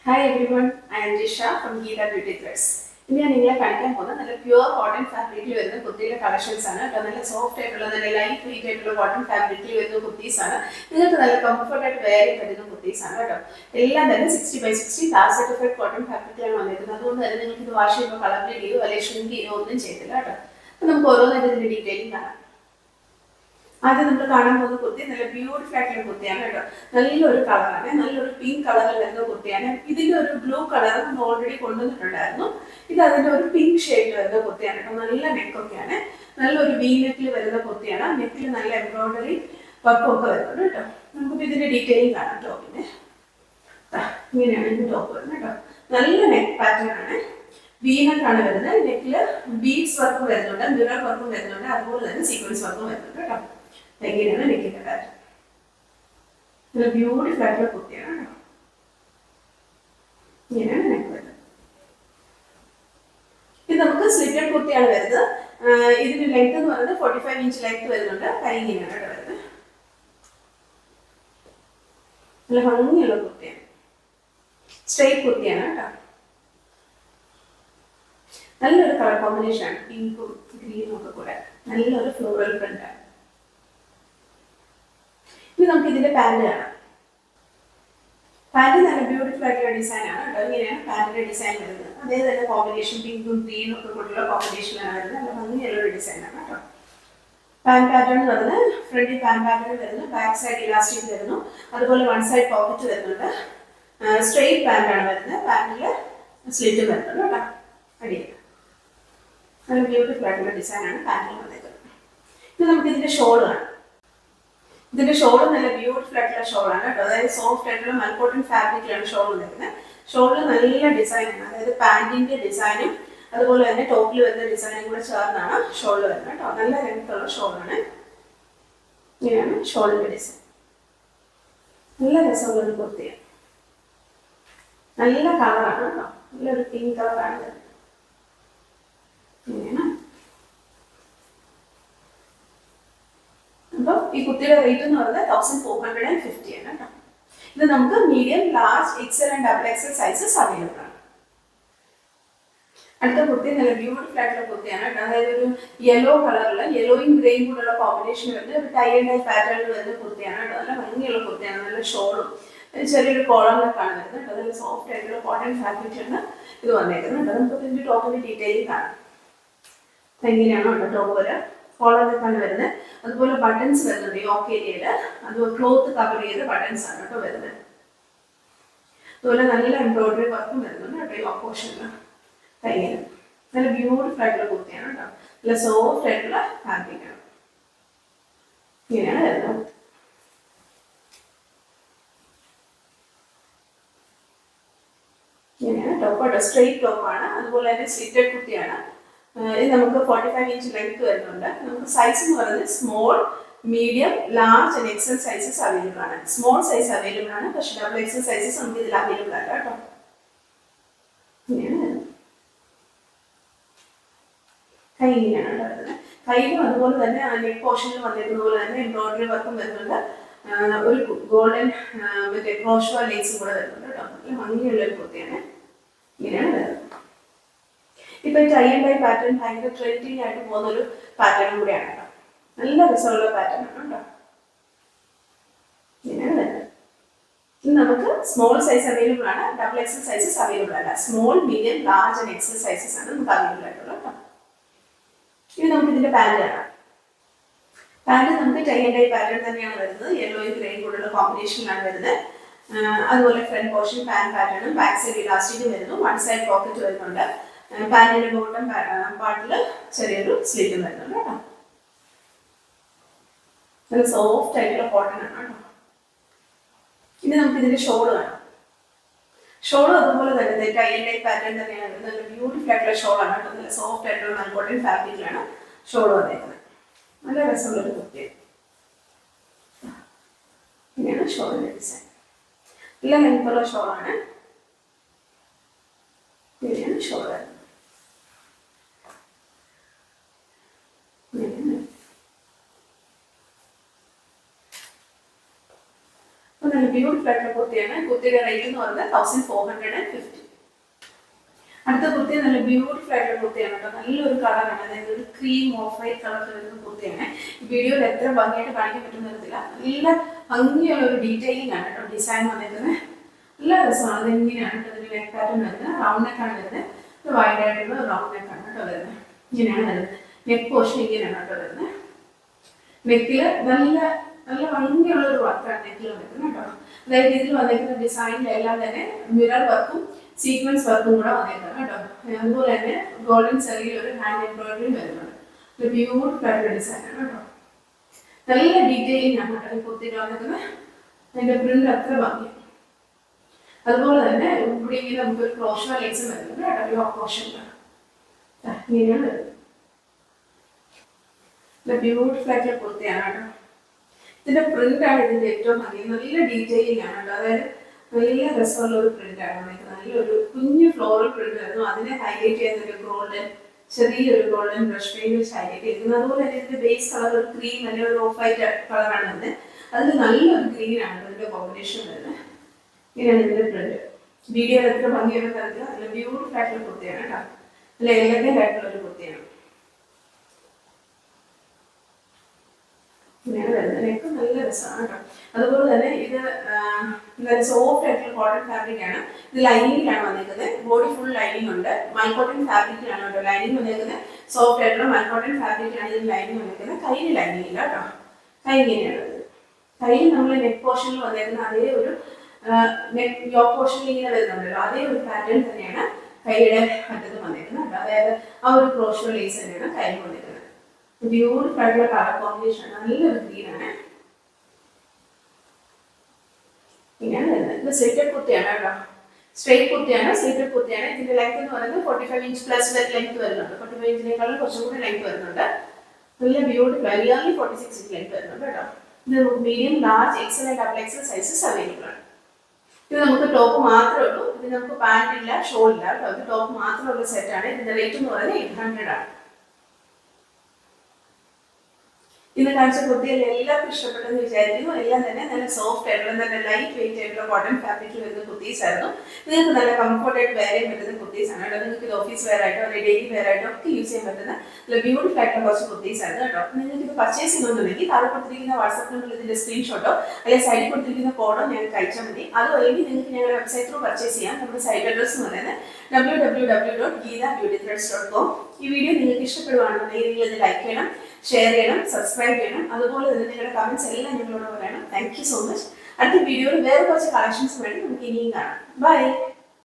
Hi everyone, I am Jisha from Geeta Beauty Threads. Today I will show you pure cotton fabric collections. Soft light weight cotton fabric kurtis. Comfort at wear kurtis. 60 by 60 certified cotton fabric. Wash detail. ആദ്യം നമ്മൾ കാണാൻ പോകുന്ന കുർത്തി നല്ല beautiful ആയിട്ടുള്ള കുർത്തിയാണ് കേട്ടോ. നല്ലൊരു കളറാണ്, നല്ലൊരു പിങ്ക് കളറിൽ വരുന്ന കുർത്തിയാണ്. ഇതിന്റെ ഒരു ബ്ലൂ കളർ നമ്മൾ ഓൾറെഡി കൊണ്ടുവന്നിട്ടുണ്ടായിരുന്നു. ഇത് അതിന്റെ ഒരു പിങ്ക് ഷെയ്ഡ് വരുന്ന കുർത്തിയാണ് കേട്ടോ. നല്ല നെക്കൊക്കെയാണ്, നല്ലൊരു വി നെക്കിൽ വരുന്ന കുർത്തിയാണ്. നെക്കിൽ നല്ല എംബ്രോയിഡറി വർക്കും ഒക്കെ വരുന്നുണ്ട് കേട്ടോ. നമുക്കിപ്പോൾ ഇതിന്റെ ഡീറ്റെയിലിംഗ് കാണാം ടോപ്പിന്റെ. ഇങ്ങനെയാണ് ഇതിന്റെ ടോപ്പ് വരുന്നത് കേട്ടോ. നല്ല നെക്ക് പാറ്റേൺ ആണ്, വീനക്കാണ് വരുന്നത്. നെക്കില് ബീഡ്സ് വർക്കും വരുന്നുണ്ട്, മിറർ വർക്കും വരുന്നുണ്ട്, അതുപോലെ തന്നെ സീക്വൻസ് വർക്കും വരുന്നുണ്ട് കേട്ടോ. എങ്ങനെയാണ് നെക്കിന്റെ പാറ്റേൺ. നല്ല ബ്യൂട്ടിഫുൾ ആയിട്ടുള്ള കുർത്തിയാണ് കേട്ടോ. ഇങ്ങനെയാണ് നെക്ക് വരുന്നത്. ഇത് നമുക്ക് സ്ലിറ്റഡ് കുർത്തിയാണ് വരുന്നത്. ഇതിന്റെ ലെങ്ത് എന്ന് പറയുന്നത് 45 ഇഞ്ച് ലെങ്ത് വരുന്നുണ്ട്. കൈ ഇങ്ങനെയാണ് കേട്ടോ വരുന്നത്. നല്ല ഭംഗിയുള്ള കുർത്തിയാണ്, സ്ട്രെയിറ്റ് കുർത്തിയാണ് കേട്ടോ. നല്ലൊരു കളർ കോമ്പിനേഷൻ ആണ്, പിങ്കും ഗ്രീനും ഒക്കെ കൂടെ നല്ലൊരു ഫ്ലോറൽ പ്രിന്റ് ആണ്. ഇനി നമുക്ക് ഇതിന്റെ പാന്റ് കാണാം. പാന്റ് നല്ല ബ്യൂട്ടിഫുൾ ആയിട്ടുള്ള ഡിസൈൻ ആണ് കേട്ടോ. ഇങ്ങനെയാണ് പാന്റിന്റെ ഡിസൈൻ വരുന്നത്. അതേ തന്നെ കോമ്പിനേഷൻ പിങ്കും ഗ്രീനും ഒക്കെ കൂടെയുള്ള കോമ്പിനേഷനാണ് വരുന്നത്. നല്ല ഭംഗിയുള്ളൊരു ഡിസൈൻ ആണ് കേട്ടോ. പാന്റ് പാറ്റേൺ എന്ന് പറയുന്നത് ഫ്രണ്ടിൽ പാന്റ് പാറ്റേൺ വരുന്നു, ബാക്ക് സൈഡ് ഇലാസ്റ്റിക് വരുന്നു, അതുപോലെ വൺ സൈഡ് പോക്കറ്റ് വരുന്നുണ്ട്. സ്ട്രെയിറ്റ് പാന്റ് ആണ് വരുന്നത്. പാന്റിൽ സ്ലിറ്റ് വരുന്നുണ്ട് കേട്ടോ. അടിയിൽ നല്ല ബ്യൂട്ടിഫുൾ ആയിട്ടുള്ള ഡിസൈൻ ആണ് പാന്റിൽ വന്നിരിക്കുന്നത്. ഇത് നമുക്ക് ഇതിന്റെ ഷോൾ കാണാം. ഇതിന്റെ ഷോൾ നല്ല ബ്യൂട്ടിഫുൾ ആയിട്ടുള്ള ഷോളാണ് കേട്ടോ. അതായത് സോഫ്റ്റ് ആയിട്ടുള്ള മൽക്കോട്ടൺ ഫാബ്രിക്കിലാണ് ഷോൾ വരുന്നത്. ഷോളിൽ നല്ല ഡിസൈനാണ്, അതായത് പാന്റിന്റെ ഡിസൈനും അതുപോലെ തന്നെ ടോപ്പിൽ വരുന്ന ഡിസൈനും കൂടെ ചേർന്നാണ് ഷോൾ വരുന്നത് കേട്ടോ. നല്ല ലെങ്ത്തുള്ള ഷോളാണ്. ഇങ്ങനെയാണ് ഷോളിന്റെ ഡിസൈൻ. നല്ല രസമുള്ള ഒരു കുർത്തിയാണ്, നല്ല കളറാണ് കേട്ടോ. നല്ലൊരു പിങ്ക് കളറാണ് വരുന്നത്. ഇങ്ങനെയാണ്. അപ്പോൾ ഈ കുർത്തിയുടെ റേറ്റ് എന്ന് പറയുന്നത് 1450 ആണ് കേട്ടോ. ഇത് നമുക്ക് medium, large, Excel and double XL sizes available ആണ്. അടുത്ത കുർത്തി നല്ല ബ്യൂട്ടിഫുൾ ആയിട്ടുള്ള കുർത്തിയാണ് കേട്ടോ. അതായത് ഒരു യെല്ലോ കളറിൽ യെല്ലോയും ഗ്രേയും കൂടെയുള്ള കോമ്പിനേഷൻ വരുന്നത് ഒരു ടൈ ആൻഡ് ഡൈ പാറ്റേണിൽ വരുന്ന കുർത്തിയാണ് കേട്ടോ. നല്ല ഭംഗിയുള്ള കുർത്തിയാണ്, നല്ല ഷോളും ചെറിയൊരു കോളറിലൊക്കെയാണ് വരുന്നത് കേട്ടോ. നല്ല സോഫ്റ്റ് ആയിട്ടുള്ള കോട്ടൺ ഫാബ്രിക്കാണ് ഇത് വന്നേക്കുന്നത് കേട്ടോ. നമുക്ക് ഇതിന്റെ ടോപ്പിന്റെ ഡീറ്റെയിൽ കാണാം. എങ്ങനെയാണോ കേട്ടോ ടോപ്പ് വരെ കോളറിലൊക്കെയാണ് വരുന്നത്. അതുപോലെ ബട്ടൺസ് വരുന്നുണ്ട് യോക്ക് ഏരിയയിൽ, അതുപോലെ ക്ലോത്ത് കവർ ചെയ്ത ബട്ടൺസ് ആണ് കേട്ടോ വരുന്നത്. അതുപോലെ നല്ല എംബ്രോയിഡറി വർക്കും വരുന്നുണ്ട് കേട്ടോ യോക്ക് പോർഷനിൽ. കയ്യിൽ നല്ല ബ്യൂട്ടിഫുൾ ആയിട്ടുള്ള കുർത്തിയാണ് കേട്ടോ. നല്ല സോഫ്റ്റ് ആയിട്ടുള്ള ഫാബ്രിക്കാണ്. ഇങ്ങനെയാണ് വരുന്നത്. ഇങ്ങനെയാണ് ടോപ്പ് കേട്ടോ. സ്ട്രെയിറ്റ് ടോപ്പാണ്, അതുപോലെ തന്നെ സ്ലിറ്റഡ് കുർത്തിയാണ്. ഇത് നമുക്ക് 45 ഇഞ്ച് ലെങ്ത് വരുന്നുണ്ട്. നമുക്ക് സൈസ് എന്ന് പറയുന്നത് small, medium, large and XL sizes available ആണ്. സ്മോൾ സൈസ് അവൈലബിൾ ആണ്, പക്ഷേ ഡബിൾ എക്സൽ സൈസസ് നമുക്ക് ഇതിൽ അവൈലബിൾ അല്ല കേട്ടോ. ഇങ്ങനെയാണ് കൈ ഇങ്ങനെയാണ് വരുന്നത്. കൈയിലും അതുപോലെ തന്നെ നെക്ക് പോർഷനിൽ വന്നിരിക്കുന്ന പോലെ തന്നെ എംബ്രോയിഡറി വർക്കും വരുന്നുണ്ട്. ഒരു ഗോൾഡൻ മറ്റേ ക്രോഷ്വ ലേസും കൂടെ വരുന്നുണ്ട് കേട്ടോ. നല്ല ഭംഗിയുള്ള ഒരു കുർത്തിയാണ്. ഇങ്ങനെയാണ് വരുന്നത്. ഇപ്പൊ ടൈ ആൻഡ് ഡൈ പാറ്റേൺ ഭയങ്കര ട്രെൻഡിങ് ആയിട്ട് പോകുന്ന ഒരു പാറ്റേൺ കൂടെയാണ് കേട്ടോ. നല്ല രസമുള്ള പാറ്റേൺ ആണ് കേട്ടോ. ഇങ്ങനെയാണ് വരുന്നത്. ഇത് നമുക്ക് സ്മോൾ സൈസ് അവൈലബിൾ ആണ്, ഡബിൾ എക്സൽ സൈസസ് അവൈലബിൾ അല്ല. Small, medium, large and XL sizes ആണ് നമുക്ക് അവൈലബിൾ ആയിട്ടുള്ളത് കേട്ടോ. ഇനി നമുക്ക് ഇതിന്റെ പാന്റ് കാണാം. പാന്റ് നമുക്ക് ടൈ ആൻഡ് ഡൈ പാറ്റേൺ തന്നെയാണ് വരുന്നത്. യെല്ലോയും ഗ്രേയും കൂടെയുള്ള കോമ്പിനേഷനിലാണ് വരുന്നത്. അതുപോലെ ഫ്രണ്ട് പോർഷൻ പാന്റ് പാറ്റേണും ബാക്ക് സൈഡ് ഇലാസ്റ്റിക്കും വരുന്നു. വൺ സൈഡ് പോക്കറ്റ് വരുന്നുണ്ട്. പാന്റിന്റെ ബോട്ടം പാർട്ടിൽ ചെറിയൊരു സ്ലിറ്റും വരുന്നുണ്ട് കേട്ടോ. നല്ല സോഫ്റ്റ് ആയിട്ടുള്ള കോട്ടൺ ആണ് കേട്ടോ. ഇനി നമുക്ക് ഇതിന്റെ ഷോള് കാണാം. ഷോള് അതുപോലെ തന്നെ ടൈ ആൻഡ് ഡൈ പാറ്റേൺ തന്നെയാണ് വരുന്നത്. നല്ല ബ്യൂട്ടിഫുൾ ആയിട്ടുള്ള ഷോളാണ് കേട്ടോ. നല്ല സോഫ്റ്റ് ആയിട്ടുള്ള നല്ല കോട്ടൺ ഫാബ്രിക്കിലാണ് ഷോള് വന്നേക്കുന്നത്. നല്ല രസമുള്ള ഒരു കുർത്തിയാണ്. ഇങ്ങനെയാണ് ഷോളിന്റെ ഡിസൈൻ. നല്ല ലെങ്ത്തുള്ള ഷോളാണ്. ഇങ്ങനെയാണ് ഷോൾ വരുന്നത്. നല്ല നല്ല ബ്യൂട്ടിഫുൾ ആയിട്ടുള്ള കുർത്തിയാണ്. കുർത്തിയുടെ റേറ്റ് എന്ന് പറയുന്നത് 1450. അടുത്ത കുർത്തി നല്ല ബ്യൂട്ടിഫുൾ ആയിട്ടുള്ള കുർത്തിയാണ് കേട്ടോ. നല്ലൊരു കളറാണ്, അതായത് ഒരു ക്രീം ഓഫ് വൈറ്റ് കളറിൽ വരുന്ന കുർത്തിയാണ്. വീഡിയോയിൽ എത്ര ഭംഗിയായിട്ട് കാണിക്കാൻ പറ്റുന്ന തരത്തില്ല, നല്ല ഭംഗിയുള്ള ഒരു ഡീറ്റെയിലിംഗ് ആണ് കേട്ടോ ഡിസൈൻ വന്നിരിക്കുന്നത്. നല്ല രസമാണ്. അതെങ്ങനെയാണ് കേട്ടോ ഇതിന് നെക്ക് പാറ്റേൺ വരുന്നത്. റൗണ്ട് നെക്കാണ് വരുന്നത്, ഒരു വൈഡ് ആയിട്ടുള്ള റൗണ്ട് നെക്കാണ് കേട്ടോ വരുന്നത്. ഇങ്ങനെയാണ് വരുന്നത്. നെക്ക് പോർഷൻ ഇങ്ങനെയാണ് കേട്ടോ വരുന്നത്. നെക്കില് നല്ല നല്ല ഭംഗിയുള്ള ഒരു വർക്കാണ് നെക്കിൽ വന്നിരിക്കുന്നത് കേട്ടോ. അതായത് ഇതിൽ വന്നിരിക്കുന്ന ഡിസൈനിലെല്ലാം തന്നെ മിറർ വർക്കും സീക്വൻസ് വർക്കും കൂടെ വന്നിരിക്കുന്നത് കേട്ടോ. അതുപോലെ തന്നെ ഗോൾഡൻ ചെറിയ ഒരു ഹാൻഡ് എംബ്രോയിഡറിയും വരുന്നുണ്ട്. ഒരു ബ്യൂട്ടിഫുൾ ആയിട്ടുള്ള ഡിസൈനാണ് കേട്ടോ. നല്ല ഡീറ്റെയിലിംഗ് ആണ് കേട്ടോ ഈ കുർത്തിയിൽ വന്നിരിക്കുന്നത്. അതിന്റെ പ്രിന്റ് അത്ര ഭംഗിയാണ്. അതുപോലെ തന്നെ ഇവിടെ ഇങ്ങനെ നമുക്കൊരു ക്രോഷോ ലേസും വരുന്നുണ്ട് കേട്ടോ. ഈ ഓപ്പോഷനിലാണ് ഇങ്ങനെയാണ് വരുന്നത്. ബ്യൂട്ടിഫുൾ ആയിട്ടുള്ള കുർത്തിയാണ് കേട്ടോ. ഇതിന്റെ പ്രിന്റ് ആണ് ഇതിന്റെ ഏറ്റവും ഭംഗി. നല്ല ഡീറ്റെയിലിംഗ് ആണ് കേട്ടോ. അതായത് നല്ല രസമുള്ള ഒരു പ്രിന്റ് ആണ്. നല്ലൊരു കുഞ്ഞു ഫ്ലോറൽ പ്രിന്റ് ആയിരുന്നു. അതിനെ ഹൈലൈറ്റ് ചെയ്യുന്ന ഒരു ഗോൾഡൻ, ചെറിയൊരു ഗോൾഡൻ ബ്രഷ് പെയിന്റ് വെച്ച് ഹൈലൈറ്റ് ചെയ്തിരുന്നത്. അതുപോലെ തന്നെ ഇതിന്റെ ബേസ് കളർ ഒരു ക്രീം അല്ലെങ്കിൽ ഒരു ഓഫ് വൈറ്റ് കളറാണ് വരുന്നത്. അതിൽ നല്ലൊരു ഗ്രീൻ ആണ് ഇതിന്റെ കോമ്പിനേഷൻ വരുന്നത്. ഇങ്ങനെയാണ് ഇതിന്റെ പ്രിന്റ്. വീഡിയോ എത്ര ഭംഗിയൊക്കെ തരത്തില്ല. നല്ല ബ്യൂട്ടിഫുൾ ആയിട്ടുള്ള കുർത്തിയാണ് കേട്ടോ. നല്ല എലഗന്റ് ആയിട്ടുള്ള ഒരു കുർത്തിയാണ്. ഇങ്ങനെയാണ് വരുന്നത്. നെക്ക് നല്ല രസമാണ് കേട്ടോ. അതുപോലെ തന്നെ ഇത് നല്ല സോഫ്റ്റ് ആയിട്ടുള്ള കോട്ടൺ ഫാബ്രിക് ആണ്. ഇത് ലൈനിങ്ങിലാണ് വന്നിരിക്കുന്നത്. ബോഡി ഫുൾ ലൈനിങ് ഉണ്ട്. മൽക്കോട്ടൺ ഫാബ്രിക്കിലാണ് കേട്ടോ ലൈനിങ് വന്നിരിക്കുന്നത്. സോഫ്റ്റ് ആയിട്ടുള്ള മൽക്കോട്ടൺ ഫാബ്രിക്കിലാണ് ഇതിൽ ലൈനിങ് വന്നിരിക്കുന്നത്. കയ്യിൽ ലൈനിങ് ഇല്ല കേട്ടോ. കൈ ഇങ്ങനെയാണ് വരുന്നത്. കയ്യിൽ നമ്മൾ നെക്ക് പോർഷനിൽ വന്നിരിക്കുന്ന അതേ ഒരു നെക്ക് യോക്ക് പോർഷനിൽ ഇങ്ങനെ വരുന്നുണ്ടല്ലോ, അതേ ഒരു പാറ്റേൺ തന്നെയാണ് കൈയുടെ അറ്റത്ത് വന്നിരിക്കുന്നത് കേട്ടോ. അതായത് ആ ഒരു ക്രോഷോ ലേസ് തന്നെയാണ് കയ്യിൽ വന്നിരിക്കുന്നത്. ബ്യൂട്ടിഫുൾ ആയിട്ടുള്ള കളർ കോമ്പിനേഷൻ ആണ്. നല്ലൊരു ഗ്രീനാണ്. ഇങ്ങനെയാണ് വരുന്നത്. ഇത് സ്ലിറ്റഡ് കുർത്തിയാണ് കേട്ടോ. സ്ട്രെയിറ്റ് കുർത്തിയാണ്, സ്ലിറ്റഡ് കുർത്തിയാണ്. ഇതിന്റെ ലെങ്ത് എന്ന് പറയുന്നത് 45 ഇഞ്ച് പ്ലസ് ലെങ്ത് വരുന്നുണ്ട്. 45 ഇഞ്ചിനേക്കാളും കുറച്ചും കൂടി ലെങ്ത് വരുന്നുണ്ട്. നല്ല ബ്യൂട്ടിഫുൾ, നിയർലി 46 ഇഞ്ച് ലെങ്ത് വരുന്നുണ്ട് കേട്ടോ. ഇത് നമുക്ക് medium, large, Excel and double XL sizes available ആണ്. ഇത് നമുക്ക് ടോപ്പ് മാത്രമേ ഉള്ളൂ. ഇത് നമുക്ക് പാന്റ് ഇല്ല, ഷോൾ ഇല്ല കേട്ടോ. ഇത് ടോപ്പ് മാത്രമുള്ള സെറ്റാണ്. ഇതിന്റെ റേറ്റ് എന്ന് പറയുന്നത് 800 ആണ്. ഇന്ന് കാണിച്ച കുർത്തികൾ എല്ലാവർക്കും ഇഷ്ടപ്പെട്ടെന്ന് വിചാരിക്കുന്നു. എല്ലാം തന്നെ നല്ല സോഫ്റ്റ് ആയിട്ടുള്ള നല്ല ലൈറ്റ് വെയിറ്റ് ആയിട്ടുള്ള കോട്ടൺ ഫാബ്രിക്കിൽ വരുന്ന കുർത്തീസ് ആയിരുന്നു. നിങ്ങൾക്ക് നല്ല കംഫർട്ടായിട്ട് വെയർ ചെയ്യാൻ പറ്റുന്ന കുർത്തീസ് ആണ് കേട്ടോ. നിങ്ങൾക്ക് ഇത് ഓഫീസ് വെയർ ആയിട്ടോ അല്ലെങ്കിൽ ഡെയിലി വെയർ ആയിട്ടോ ഒക്കെ യൂസ് ചെയ്യാൻ പറ്റുന്ന നല്ല ബ്യൂട്ടിഫുൾ ആയിട്ടുള്ള കുറച്ച് കുർത്തീസ് ആണ് കേട്ടോ. നിങ്ങൾക്ക് ഇത് പർച്ചേസ് ചെയ്യുന്നുണ്ടെങ്കിൽ താഴെ കൊടുത്തിരിക്കുന്ന വാട്സ്ആപ്പ് നമ്പറിൽ ഇതിന്റെ സ്ക്രീൻഷോട്ടോ അല്ലെങ്കിൽ സൈഡിൽ കൊടുത്തിരിക്കുന്ന കോഡോ ഞങ്ങൾക്ക് അയച്ചാൽ മതി. അതുവഴി നിങ്ങൾക്ക് ഞങ്ങളുടെ വെബ്സൈറ്റ് ത്രൂ പർച്ചേസ് ചെയ്യാം. നമ്മുടെ സൈറ്റ് അഡ്രസ് എന്ന് പറയുന്നത് www.geethabeautythreads.com. ഈ വീഡിയോ നിങ്ങൾക്ക് ഇഷ്ടപ്പെടുവാണെന്നുണ്ടെങ്കിൽ നിങ്ങൾ ഇത് ലൈക്ക് ചെയ്യണം, ഷെയർ ചെയ്യണം, സബ്സ്ക്രൈബ് ചെയ്യണം. അതുപോലെ തന്നെ നിങ്ങളുടെ കമന്റ്സ് എല്ലാം ഞങ്ങളോട് പറയണം. Thank you so much. അടുത്ത വീഡിയോയിൽ വേറെ കുറച്ച് കളക്ഷൻസ് വേണ്ടി നമുക്ക് ഇനിയും കാണാം. ബൈ.